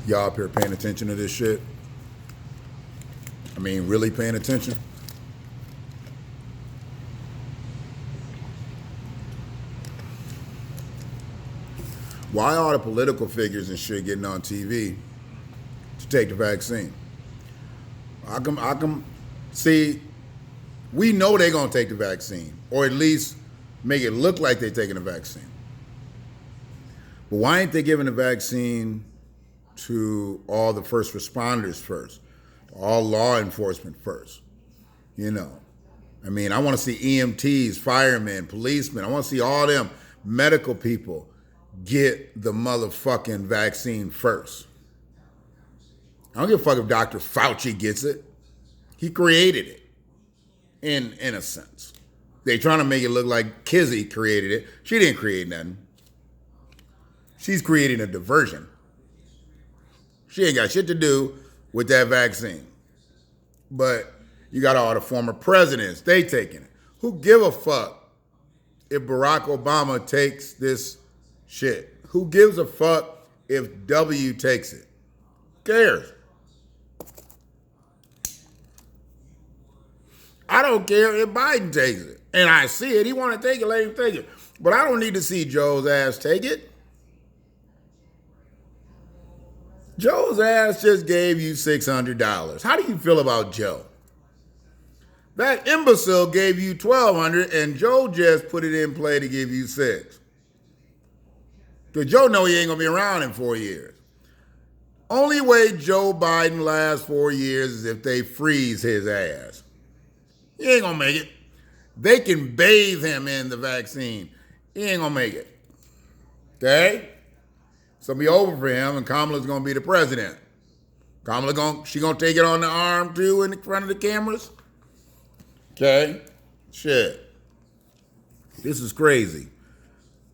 Y'all up here paying attention to this shit? I mean, really paying attention? Why are the political figures and shit getting on TV to take the vaccine? I can see, we know they're going to take the vaccine, or at least make it look like they're taking the vaccine. But why ain't they giving the vaccine to all the first responders first, all law enforcement first? You know, I mean, I want to see EMTs, firemen, policemen. I want to see all them medical people get the motherfucking vaccine first. I don't give a fuck if Dr. Fauci gets it. He created it, in a sense. They trying to make it look like Kizzy created it. She didn't create nothing. She's creating a diversion. She ain't got shit to do with that vaccine. But you got all the former presidents, they taking it. Who give a fuck if Barack Obama takes this shit? Who gives a fuck if W takes it? Who cares? I don't care if Biden takes it. And I see it. He want to take it, let him take it. But I don't need to see Joe's ass take it. Joe's ass just gave you $600. How do you feel about Joe? That imbecile gave you $1,200 and Joe just put it in play to give you $6. Because Joe know he ain't going to be around in 4 years. Only way Joe Biden lasts 4 years is if they freeze his ass. He ain't going to make it. They can bathe him in the vaccine. He ain't going to make it. Okay? It's going to be over for him, and Kamala's going to be the president. She going to take it on the arm, too, in front of the cameras? Okay? Shit. This is crazy.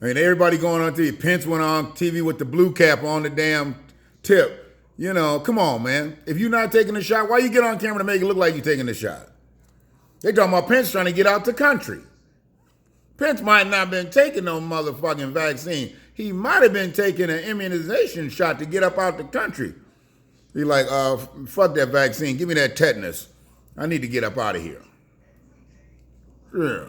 I mean, everybody going on TV. Pence went on TV with the blue cap on the damn tip. You know, come on, man. If you're not taking the shot, why you get on camera to make it look like you're taking the shot? They talking about Pence trying to get out the country. Pence might not have been taking no motherfucking vaccine. He might have been taking an immunization shot to get up out the country. He like, fuck that vaccine. Give me that tetanus. I need to get up out of here. Yeah.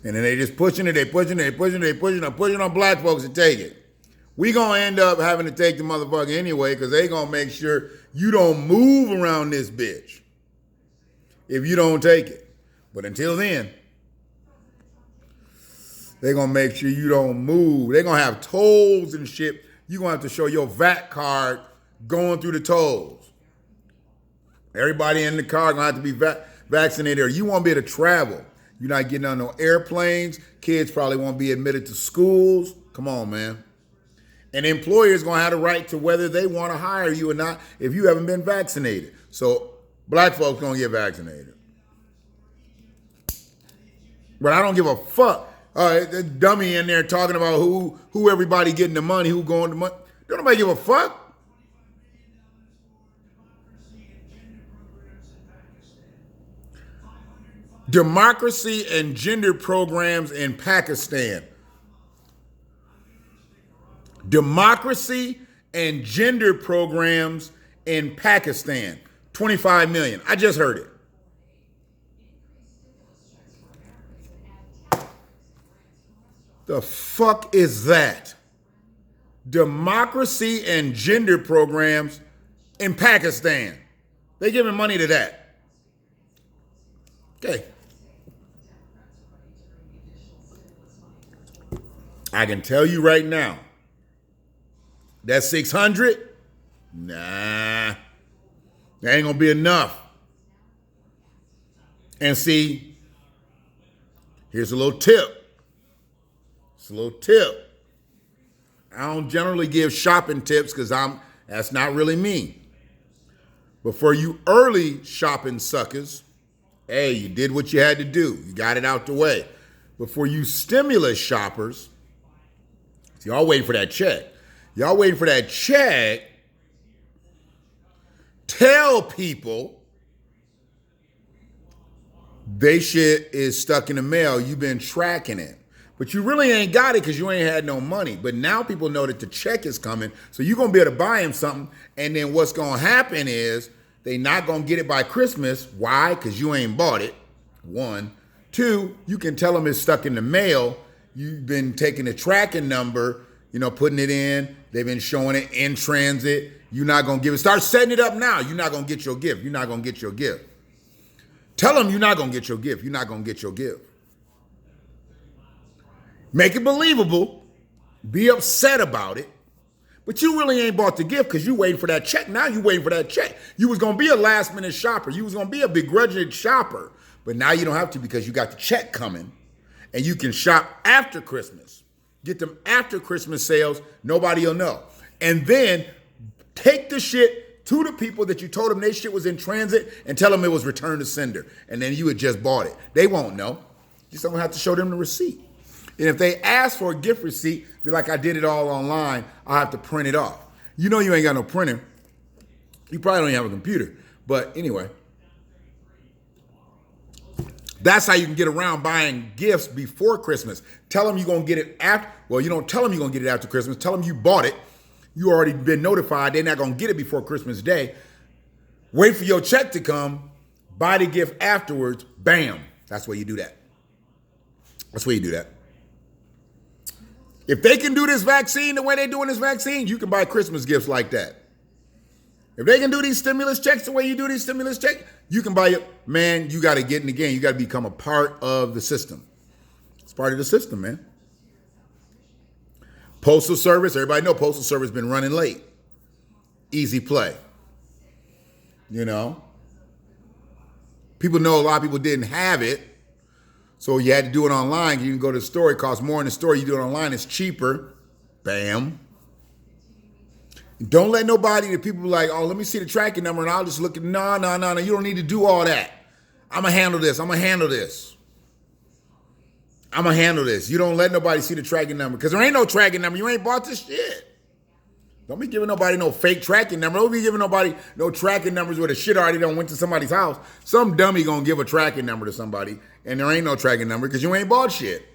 And then they just pushing on black folks to take it. We gonna end up having to take the motherfucker anyway because they gonna make sure you don't move around this bitch if you don't take it. But until then, they're going to make sure you don't move. They're going to have tolls and shit. You're going to have to show your VAT card going through the tolls. Everybody in the car going to have to be vaccinated, or you won't be able to travel. You're not getting on no airplanes. Kids probably won't be admitted to schools. Come on, man. And employers going to have the right to whether they want to hire you or not if you haven't been vaccinated. So black folks going to get vaccinated. But I don't give a fuck. The dummy in there talking about who everybody getting the money, who going to money. Don't nobody give a fuck. Democracy and gender programs in Pakistan. Democracy and gender programs in Pakistan. 25 million. I just heard it. The fuck is that? Democracy and gender programs in Pakistan. They giving money to that. Okay. I can tell you right now, that 600, nah, that ain't gonna be enough. And see, here's a little tip. It's a little tip. I don't generally give shopping tips because that's not really me. But for you early shopping suckers, hey, you did what you had to do. You got it out the way. But for you stimulus shoppers, y'all waiting for that check. Y'all waiting for that check. Tell people they shit is stuck in the mail. You've been tracking it. But you really ain't got it because you ain't had no money. But now people know that the check is coming, so you're going to be able to buy him something. And then what's going to happen is they not going to get it by Christmas. Why? Because you ain't bought it, one. Two, you can tell them it's stuck in the mail. You've been taking the tracking number, putting it in. They've been showing it in transit. You're not going to give it. Start setting it up now. You're not going to get your gift. You're not going to get your gift. Tell them you're not going to get your gift. You're not going to get your gift. Make it believable. Be upset about it. But you really ain't bought the gift because you waiting for that check. Now you waiting for that check. You was going to be a last minute shopper. You was going to be a begrudging shopper. But now you don't have to because you got the check coming. And you can shop after Christmas. Get them after Christmas sales. Nobody will know. And then take the shit to the people that you told them their shit was in transit and tell them it was returned to sender. And then you had just bought it. They won't know. You just don't have to show them the receipt. And if they ask for a gift receipt, be like, I did it all online, I'll have to print it off. You know you ain't got no printer. You probably don't even have a computer. But anyway, that's how you can get around buying gifts before Christmas. Tell them you're going to get it after. Well, you don't tell them you're going to get it after Christmas. Tell them you bought it. You already been notified. They're not going to get it before Christmas Day. Wait for your check to come. Buy the gift afterwards. Bam. That's where you do that. That's where you do that. If they can do this vaccine the way they're doing this vaccine, you can buy Christmas gifts like that. If they can do these stimulus checks the way you do these stimulus checks, you can buy it. Man, you got to get in the game. You got to become a part of the system. It's part of the system, man. Postal Service, everybody know Postal Service been running late. Easy play. People know a lot of people didn't have it. So you had to do it online. You can go to the store. It costs more in the store. You do it online. It's cheaper. Bam. Don't let nobody, the people be like, oh, let me see the tracking number and I'll just look at, no. You don't need to do all that. I'm going to handle this. You don't let nobody see the tracking number because there ain't no tracking number. You ain't bought this shit. Don't be giving nobody no fake tracking number. Don't be giving nobody no tracking numbers where the shit already done went to somebody's house. Some dummy gonna give a tracking number to somebody and there ain't no tracking number because you ain't bought shit.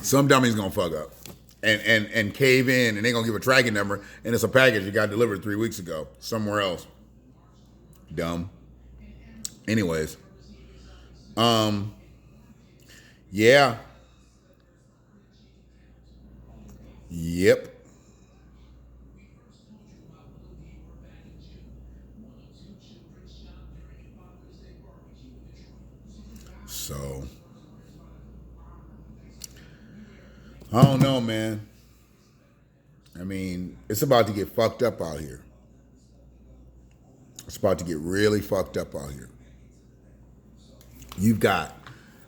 Some dummy's gonna fuck up and cave in and they gonna give a tracking number and it's a package that got delivered 3 weeks ago somewhere else. Dumb. Anyways. Yeah. Yep. So, I don't know, man. I mean, it's about to get fucked up out here. It's about to get really fucked up out here. You've got,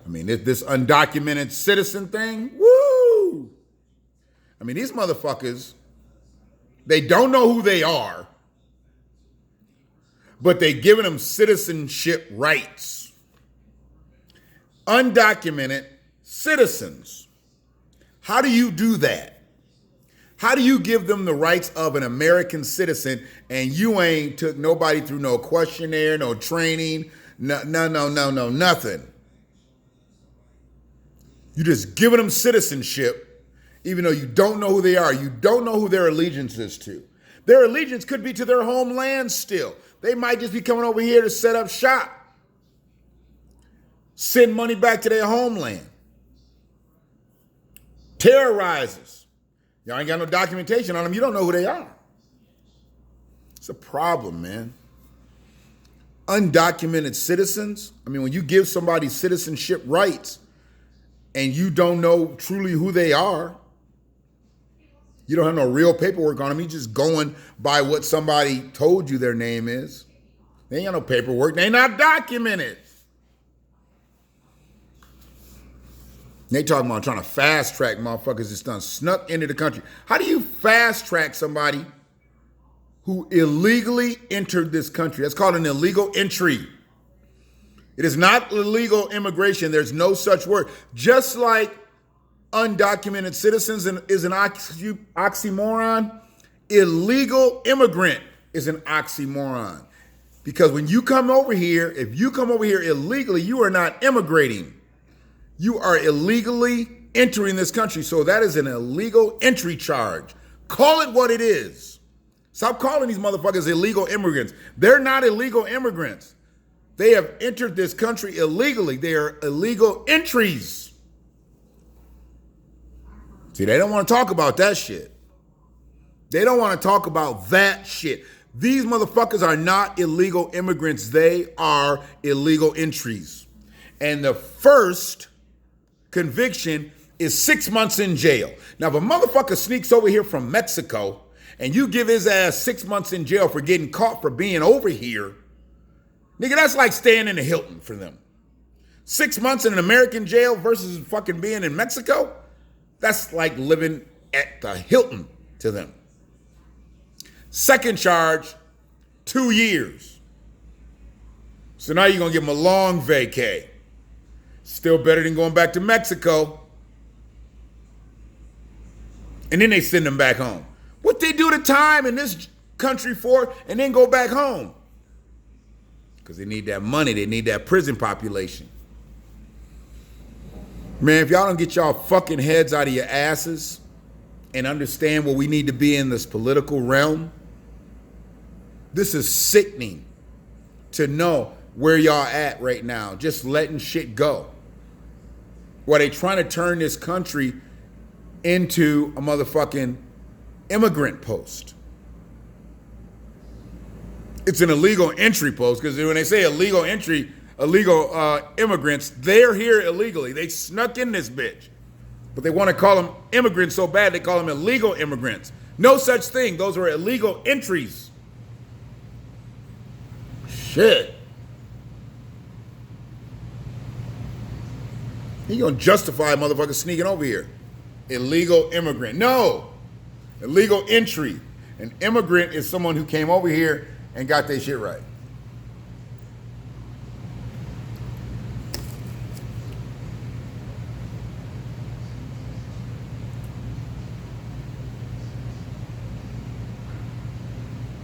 this undocumented citizen thing, woo! These motherfuckers, they don't know who they are, but they giving them citizenship rights. Undocumented citizens. How do you do that? How do you give them the rights of an American citizen and you ain't took nobody through no questionnaire, no training, no, nothing. You just giving them citizenship even though you don't know who they are. You don't know who their allegiance is to. Their allegiance could be to their homeland still. They might just be coming over here to set up shop. Send money back to their homeland. Terrorizers. Y'all ain't got no documentation on them. You don't know who they are. It's a problem, man. Undocumented citizens. When you give somebody citizenship rights and you don't know truly who they are, you don't have no real paperwork on them. You're just going by what somebody told you their name is. They ain't got no paperwork. They not documented. They talking about trying to fast track motherfuckers that's done snuck into the country. How do you fast track somebody who illegally entered this country? That's called an illegal entry. It is not illegal immigration. There's no such word. Just like undocumented citizens is an oxymoron, illegal immigrant is an oxymoron. Because when you come over here, if you come over here illegally, you are not immigrating. You are illegally entering this country. So that is an illegal entry charge. Call it what it is. Stop calling these motherfuckers illegal immigrants. They're not illegal immigrants. They have entered this country illegally. They are illegal entries. See, they don't want to talk about that shit. They don't want to talk about that shit. These motherfuckers are not illegal immigrants. They are illegal entries. And the first conviction is 6 months in jail. Now, if a motherfucker sneaks over here from Mexico and you give his ass 6 months in jail for getting caught for being over here, nigga, that's like staying in the Hilton for them. 6 months in an American jail versus fucking being in Mexico, that's like living at the Hilton to them. Second charge, 2 years. So now you're going to give them a long vacay. Still better than going back to Mexico. And then they send them back home. What they do the time in this country for and then go back home? Because they need that money. They need that prison population. Man, if y'all don't get y'all fucking heads out of your asses and understand where we need to be in this political realm, this is sickening to know where y'all at right now, just letting shit go. While they trying to turn this country into a motherfucking immigrant post. It's an illegal entry post, because when they say illegal entry, illegal immigrants, they're here illegally. They snuck in this bitch. But they want to call them immigrants so bad they call them illegal immigrants. No such thing. Those are illegal entries. Shit. He gonna justify a motherfucker sneaking over here. Illegal immigrant. No. Illegal entry. An immigrant is someone who came over here and got their shit right.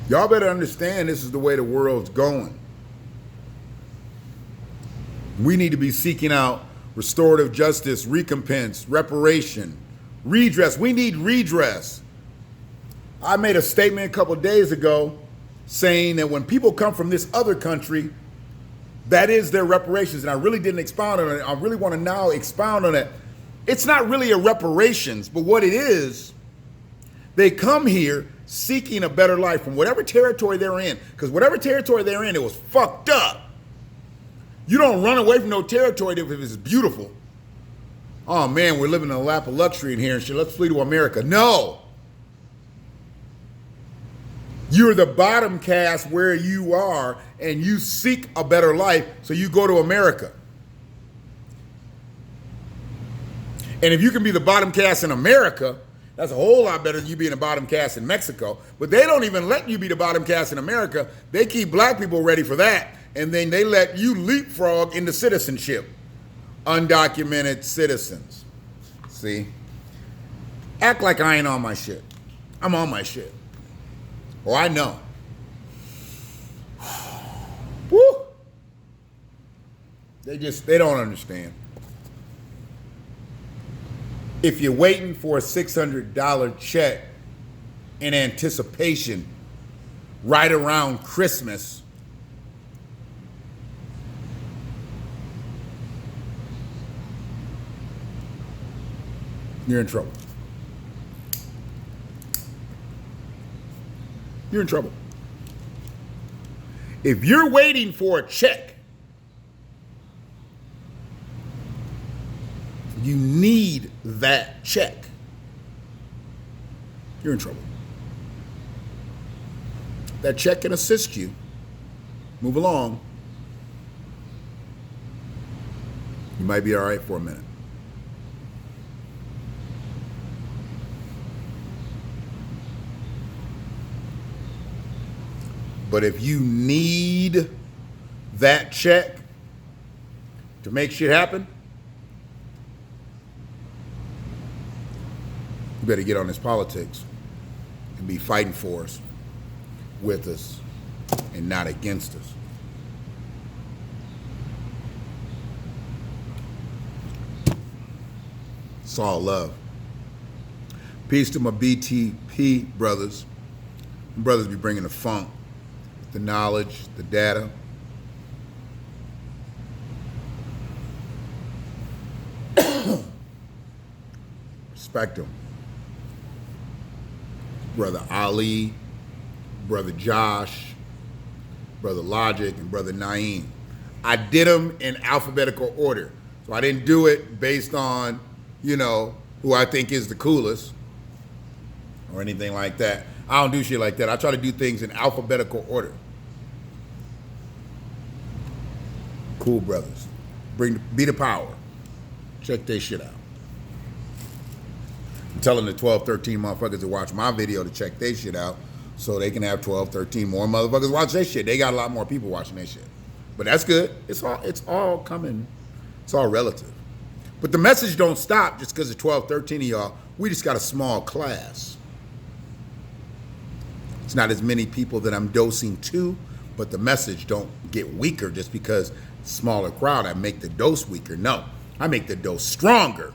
Y'all better understand this is the way the world's going. We need to be seeking out restorative justice, recompense, reparation, redress. We need redress. I made a statement a couple of days ago saying that when people come from this other country, that is their reparations. And I really didn't expound on it. I really want to now expound on it. It's not really a reparations, but what it is, they come here seeking a better life from whatever territory they're in. Because whatever territory they're in, it was fucked up. You don't run away from no territory if it's beautiful. Oh man, we're living in a lap of luxury in here and shit. Let's flee to America. No. You're the bottom caste where you are and you seek a better life, so you go to America. And if you can be the bottom caste in America, that's a whole lot better than you being the bottom caste in Mexico. But they don't even let you be the bottom caste in America. They keep black people ready for that. And then they let you leapfrog into citizenship. Undocumented citizens. See? Act like I ain't on my shit. I'm on my shit. Oh, I know. Woo! They don't understand. If you're waiting for a $600 check in anticipation right around Christmas, you're in trouble. You're in trouble. If you're waiting for a check, you need that check, you're in trouble. That check can assist you move along. You might be all right for a minute. But if you need that check to make shit happen, you better get on this politics and be fighting for us, with us. and not against us. It's all love. Peace to my BTP brothers. Brothers be bringing the funk, the knowledge, the data. Respect them. Brother Ali, Brother Josh, Brother Logic, and Brother Naeem. I did them in alphabetical order. So I didn't do it based on, you know, who I think is the coolest or anything like that. I don't do shit like that. I try to do things in alphabetical order. Cool brothers. Be the power. Check their shit out. I'm telling the 12, 13 motherfuckers to watch my video to check their shit out so they can have 12, 13 more motherfuckers watch their shit. They got a lot more people watching their shit. But that's good. It's all coming. It's all relative. But the message don't stop just because of 12, 13 of y'all. We just got a small class. It's not as many people that I'm dosing to, but the message don't get weaker just because smaller crowd, I make the dose weaker. No, I make the dose stronger.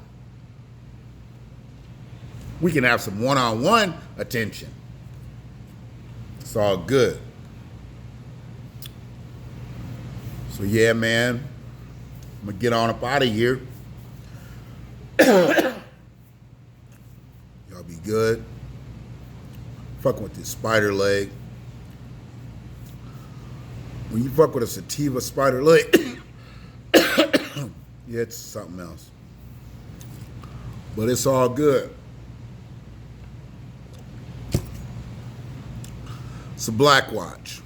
We can have some one-on-one attention. It's all good. So yeah, man, I'm gonna get on up out of here. Y'all be good. Fucking with this spider leg. When you fuck with a sativa spider leg, yeah, it's something else. But it's all good. It's a BlackWatch.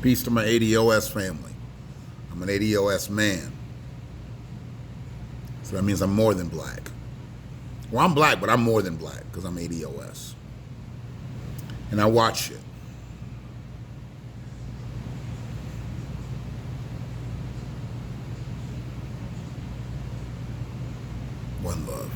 Peace to my ADOS family. I'm an ADOS man. So that means I'm more than black. Well, I'm black, but I'm more than black because I'm ADOS. And I watch shit. One love.